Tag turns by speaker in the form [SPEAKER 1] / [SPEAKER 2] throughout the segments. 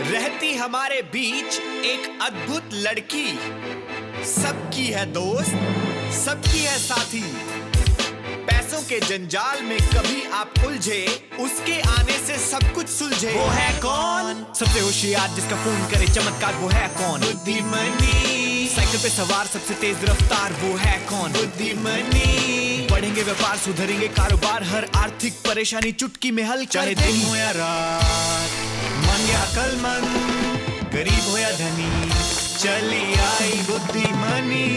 [SPEAKER 1] रहती हमारे बीच एक अद्भुत लड़की, सबकी है दोस्त, सबकी है साथी। पैसों के जंजाल में कभी आप उलझे, उसके आने से सब कुछ सुलझे। वो है कौन? सबसे होशियार जिसका फोन करे चमत्कार, वो है कौन? बुद्धिमनी। साइकिल पे सवार सबसे तेज रफ्तार, वो है कौन? बुद्धिमनी। बढ़ेंगे व्यापार, सुधरेंगे कारोबार, हर आर्थिक परेशानी चुटकी में हल, चाहे दिन हो या रात, मन या अक्लमंद, गरीब हो या धनी, चली आई बुद्धिमनी।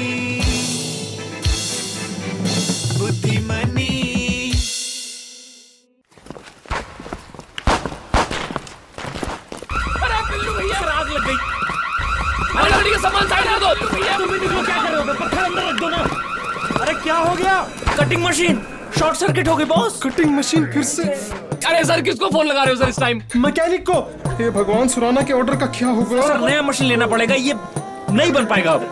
[SPEAKER 1] बुद्धिमनी।
[SPEAKER 2] अरे बिल्लू भैया, आग लग गई। अरे गाड़ी का सामान साइड कर दो। भैया तुम निकलो, क्या कर रहे हो? पत्थर अंदर रख दो ना।
[SPEAKER 3] अरे क्या हो गया?
[SPEAKER 2] कटिंग मशीन शॉर्ट सर्किट हो गई बॉस।
[SPEAKER 3] कटिंग मशीन फिर से?
[SPEAKER 2] अरे सर, किसको फोन लगा रहे हो सर इस टाइम?
[SPEAKER 3] मैकेनिक को। हे भगवान, सुराना के ऑर्डर का क्या होगा?
[SPEAKER 2] सर नया मशीन लेना पड़ेगा, ये नहीं बन पाएगा अब।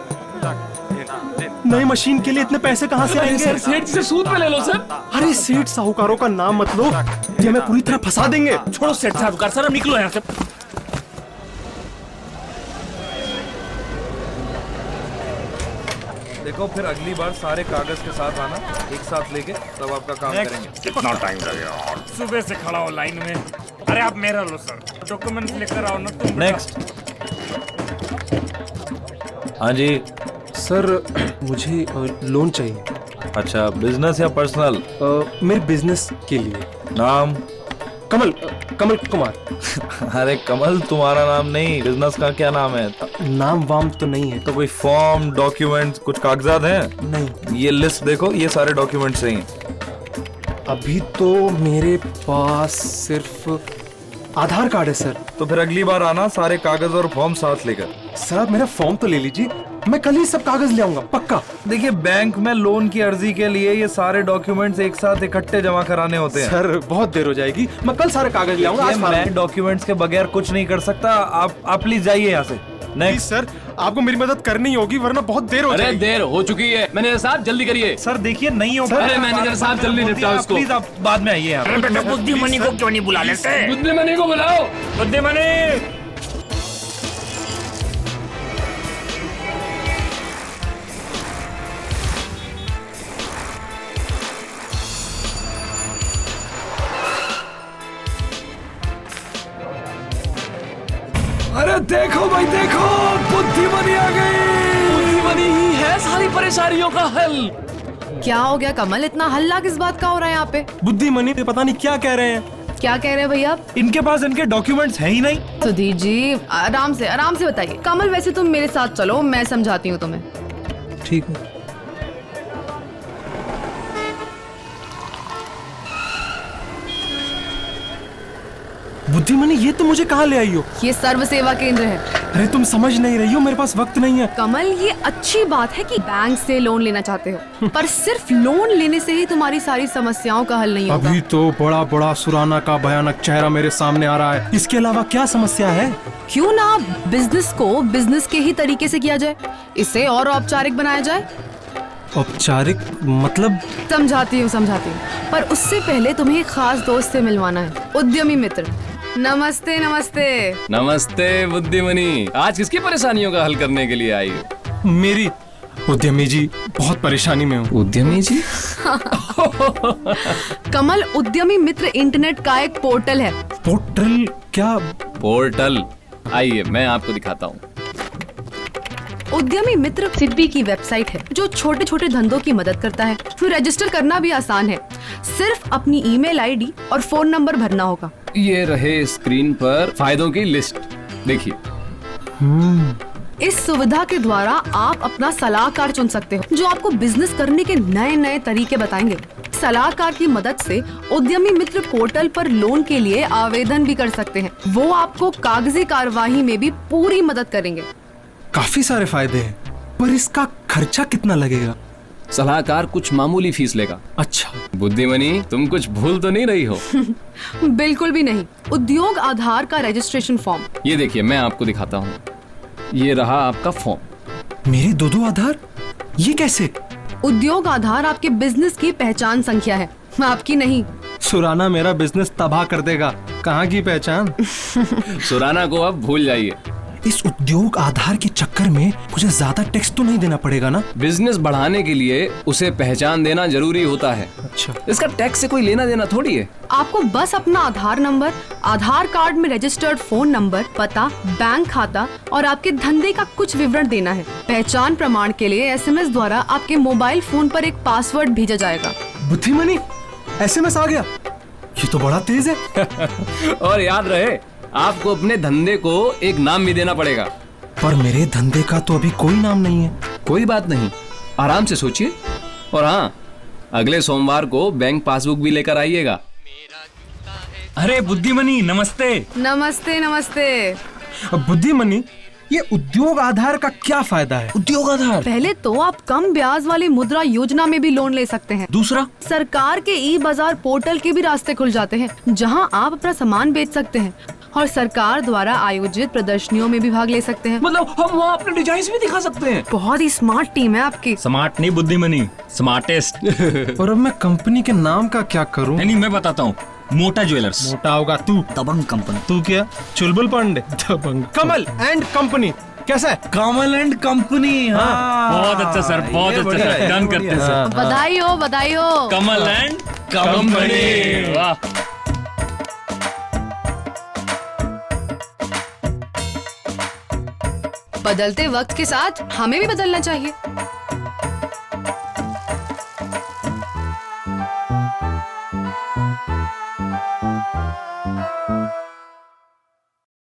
[SPEAKER 3] नई मशीन के लिए इतने पैसे कहाँ से आएंगे?
[SPEAKER 2] सर सेठ से सूद पे ले लो सर।
[SPEAKER 3] अरे सेठ साहूकारों का नाम मत लो, ये हमें पूरी तरह फंसा देंगे।
[SPEAKER 2] छोड़ो सेठ साहूकार, सर अब निकलो यहाँ से।
[SPEAKER 4] देखो फिर अगली बार सारे कागज के साथ आना, एक साथ लेके तब आपका काम करेंगे।
[SPEAKER 5] कितना टाइम लगेगा?
[SPEAKER 6] सुबह से खड़ा हो लाइन में। अरे आप मेरा लो सर, डॉक्यूमेंट लेकर आओ ना तुम।
[SPEAKER 4] नेक्स्ट। हाँ जी
[SPEAKER 3] सर मुझे लोन चाहिए।
[SPEAKER 4] अच्छा, बिजनेस या पर्सनल?
[SPEAKER 3] मेरे बिजनेस के लिए।
[SPEAKER 4] नाम?
[SPEAKER 3] कमल कुमार।
[SPEAKER 4] अरे कमल तुम्हारा नाम नहीं, बिजनेस का क्या नाम है?
[SPEAKER 3] नाम वाम तो नहीं है।
[SPEAKER 4] तो कोई फॉर्म, डॉक्यूमेंट्स, कुछ कागजात हैं?
[SPEAKER 3] नहीं।
[SPEAKER 4] ये लिस्ट देखो, ये सारे डॉक्यूमेंट्स हैं।
[SPEAKER 3] अभी तो मेरे पास सिर्फ आधार कार्ड है सर।
[SPEAKER 4] तो फिर अगली बार आना सारे कागज और फॉर्म साथ लेकर।
[SPEAKER 3] सर आप मेरा फॉर्म तो ले लीजिए, मैं कल ही सब कागज ले आऊंगा पक्का।
[SPEAKER 4] देखिए, बैंक में लोन की अर्जी के लिए ये सारे डॉक्यूमेंट्स एक साथ इकट्ठे जमा कराने होते हैं।
[SPEAKER 3] सर बहुत देर हो जाएगी, मैं कल सारे कागज ले आऊंगा।
[SPEAKER 4] मैं डॉक्यूमेंट्स के बगैर कुछ नहीं कर सकता। आप प्लीज जाइए यहाँ से।
[SPEAKER 3] नेक्स्ट। सर आपको मेरी मदद करनी होगी वरना बहुत देर हो जाएगी।
[SPEAKER 2] अरे देर हो चुकी है। मैनेजर साहब जल्दी करिए।
[SPEAKER 4] सर देखिए, नहीं हो
[SPEAKER 2] अरे मैनेजर साहब जल्दी निपटाओ इसको।
[SPEAKER 4] प्लीज आप बाद में आइए।
[SPEAKER 6] अरे बेटा, बुद्धिमनी को क्यों नहीं बुला लेते?
[SPEAKER 2] बुद्धिमनी को बुलाओ।
[SPEAKER 6] बुद्धिमनी।
[SPEAKER 4] अरे देखो भाई देखो, बुद्धिमनी आ गई।
[SPEAKER 2] बुद्धिमनी ही है सारी परेशानियों का हल।
[SPEAKER 7] क्या हो गया कमल, इतना हल्ला किस बात का हो रहा है यहाँ पे?
[SPEAKER 3] बुद्धिमनी पता नहीं क्या कह रहे हैं।
[SPEAKER 7] क्या कह रहे हैं भैया आप?
[SPEAKER 4] इनके पास इनके डॉक्यूमेंट्स है ही नहीं।
[SPEAKER 7] सुधीर जी आराम से बताइए। कमल वैसे तुम मेरे साथ चलो, मैं समझाती हूँ तुम्हें।
[SPEAKER 4] ठीक है।
[SPEAKER 3] बुद्धिमनी ये तो मुझे कहाँ ले आई हो?
[SPEAKER 7] ये सर्व सेवा केंद्र है।
[SPEAKER 3] अरे तुम समझ नहीं रही हो, मेरे पास वक्त नहीं है।
[SPEAKER 7] कमल ये अच्छी बात है कि बैंक से लोन लेना चाहते हो, पर सिर्फ लोन लेने से ही तुम्हारी सारी समस्याओं का हल नहीं होगा।
[SPEAKER 3] अभी तो बड़ा बड़ा सुराना का भयानक चेहरा मेरे सामने आ रहा है, इसके अलावा क्या समस्या है?
[SPEAKER 7] क्यों ना बिजनेस को बिजनेस के ही तरीके से किया जाए, इसे और औपचारिक बनाया जाए।
[SPEAKER 3] औपचारिक मतलब?
[SPEAKER 7] समझाती हूँ पर उससे पहले तुम्हें एक खास दोस्त से मिलवाना है, उद्यमी मित्र। नमस्ते नमस्ते।
[SPEAKER 2] नमस्ते बुद्धिमनी, आज किसकी परेशानियों का हल करने के लिए आई हो?
[SPEAKER 3] मेरी। उद्यमी जी बहुत परेशानी में हूँ।
[SPEAKER 2] उद्यमी जी?
[SPEAKER 7] कमल, उद्यमी मित्र इंटरनेट का एक पोर्टल है।
[SPEAKER 3] पोर्टल क्या?
[SPEAKER 2] पोर्टल, आइए मैं आपको दिखाता हूँ।
[SPEAKER 7] उद्यमी मित्र सिडबी की वेबसाइट है जो छोटे छोटे धंधों की मदद करता है। फिर रजिस्टर करना भी आसान है, सिर्फ अपनी ईमेल आईडी और फोन नंबर भरना होगा।
[SPEAKER 2] ये रहे स्क्रीन पर फायदों की लिस्ट, देखिए।
[SPEAKER 7] इस सुविधा के द्वारा आप अपना सलाहकार चुन सकते हो जो आपको बिजनेस करने के नए नए तरीके बताएंगे। सलाहकार की मदद से उद्यमी मित्र पोर्टल पर लोन के लिए आवेदन भी कर सकते हैं। वो आपको कागजी कार्यवाही में भी पूरी मदद करेंगे।
[SPEAKER 3] काफी सारे फायदे हैं, पर इसका खर्चा कितना लगेगा?
[SPEAKER 2] सलाहकार कुछ मामूली फीस लेगा।
[SPEAKER 3] अच्छा।
[SPEAKER 2] बुद्धिमनी, तुम कुछ भूल तो नहीं रही हो?
[SPEAKER 7] बिल्कुल भी नहीं। उद्योग आधार का रजिस्ट्रेशन फॉर्म।
[SPEAKER 2] ये देखिए, मैं आपको दिखाता हूँ। ये रहा आपका फॉर्म।
[SPEAKER 3] मेरे दो आधार? ये कैसे?
[SPEAKER 7] उद्योग आधार आपके बिजनेस की पहचान संख्या है, आपकी नहीं।
[SPEAKER 3] सुराना मेरा बिजनेस तबाह कर देगा। कहाँ की पहचान?
[SPEAKER 2] सुराना को अब भूल जाइए।
[SPEAKER 3] इस उद्योग आधार के चक्कर में मुझे ज्यादा टैक्स तो नहीं देना पड़ेगा ना?
[SPEAKER 2] बिजनेस बढ़ाने के लिए उसे पहचान देना जरूरी होता है।
[SPEAKER 3] अच्छा,
[SPEAKER 2] इसका टैक्स से कोई लेना देना थोड़ी है।
[SPEAKER 7] आपको बस अपना आधार नंबर, आधार कार्ड में रजिस्टर्ड फोन नंबर, पता, बैंक खाता और आपके धंधे का कुछ विवरण देना है। पहचान प्रमाण के लिए एसएमएस द्वारा आपके मोबाइल फोन पर एक पासवर्ड भेजा जाएगा।
[SPEAKER 3] बुद्धिमनी, एसएमएस आ गया? ये तो बड़ा तेज है।
[SPEAKER 2] और याद रहे, आपको अपने धंधे को एक नाम भी देना पड़ेगा।
[SPEAKER 3] पर मेरे धंधे का तो अभी कोई नाम नहीं है।
[SPEAKER 2] कोई बात नहीं, आराम से सोचिए। और हाँ, अगले सोमवार को बैंक पासबुक भी लेकर आइएगा।
[SPEAKER 6] अरे बुद्धिमनी, नमस्ते।
[SPEAKER 7] नमस्ते नमस्ते।
[SPEAKER 3] बुद्धिमनी, ये उद्योग आधार का क्या फायदा है?
[SPEAKER 2] उद्योग आधार।
[SPEAKER 7] पहले तो आप कम ब्याज वाली मुद्रा योजना में भी लोन ले सकते हैं।
[SPEAKER 2] दूसरा,
[SPEAKER 7] सरकार के ई बाजार पोर्टल के भी रास्ते खुल जाते हैं, जहां आप अपना सामान बेच सकते हैं और सरकार द्वारा आयोजित प्रदर्शनियों में भी भाग ले सकते हैं।
[SPEAKER 2] मतलब हम वहाँ अपने डिजाइन भी दिखा सकते हैं।
[SPEAKER 7] बहुत ही स्मार्ट टीम है आपकी।
[SPEAKER 6] स्मार्ट नहीं बुद्धिमनी, स्मार्टेस्ट।
[SPEAKER 3] और अब मैं कंपनी के नाम का क्या करूं?
[SPEAKER 6] नहीं, मैं बताता हूँ। मोटा ज्वेलर्स।
[SPEAKER 3] मोटा होगा तू।
[SPEAKER 6] दबंग कंपनी।
[SPEAKER 3] तू क्या? चुलबुल पांडे। दबंग। कमल एंड कंपनी कैसा है?
[SPEAKER 6] कमल एंड कंपनी। हाँ, बहुत अच्छा सर, बहुत अच्छा सर। डन करते हैं सर।
[SPEAKER 7] बधाई हो, बधाई हो।
[SPEAKER 6] कमल एंड कंपनी। वाह।
[SPEAKER 7] बदलते वक्त के साथ हमें भी बदलना चाहिए।